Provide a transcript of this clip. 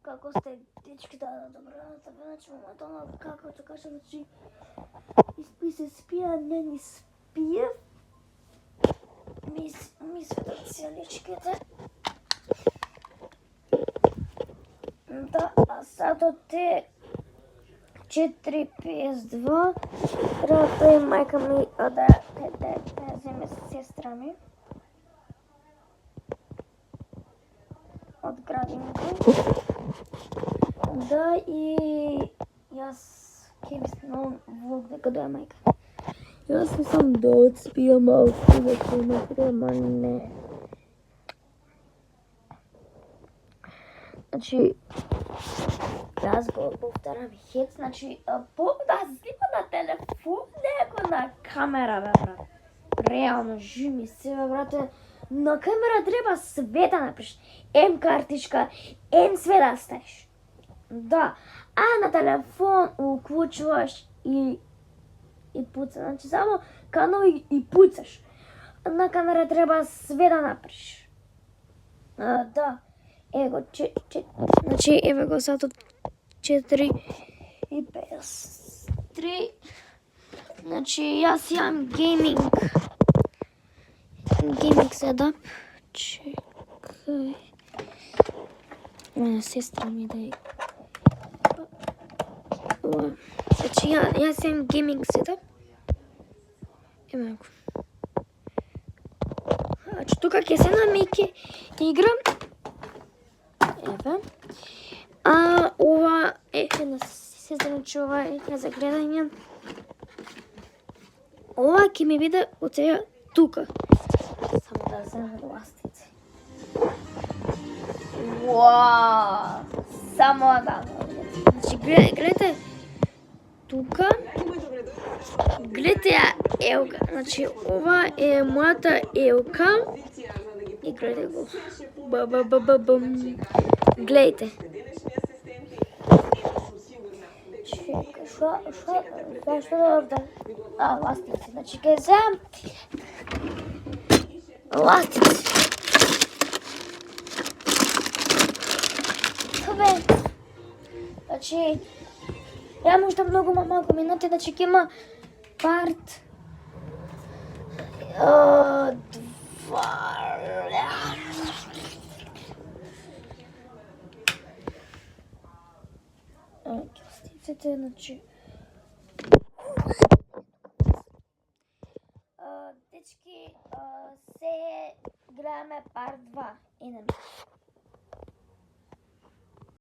Како сте дечки, да, добро, значи моментално, како ќе кажам, значи, испи се спија, не ни спие. Ми светат целичките. Да, а сатот е 4:52. Треба да и мајка ми да земе сестра ми од градинето. Да, и јас ќе ви снимам влог дека доја мајка. Јас мислам да одспијам малку, дека има према не. Значи, јас го повторам хец, значи, да снимам на телефон, него на камера, бе, брат. Реално, жими се, бе, брате. На камера треба све да напишеш. Ем картичка, ем све да ставиш. Да, а на телефон уклучуваш и пуца. Значи, само канал и пуцаш. На камера треба све да напишеш. Да. Его, значи, еве го сатот 4:53. Значи, јас имам гейминг седап. Чекај. Моја сестра ми да Значи, јас имам гейминг седап. Еме го. Значи, тука ќе седам и ќе играм. Еве. А ова е една сестра, значи ова е за гледање. Ова ќе ми биде од сега тука. Само да земам ластици. Уау! Само да. Значи, гледате тука. Гледате ја елка. Значи, ова е мојата елка. И гледате го. Гледайте. Чекай, што да... ластици. Значи, ке земам ластици. Добре. Значи, ја можда многу малку минути, значи ќе има парт 2. Ластиците, значи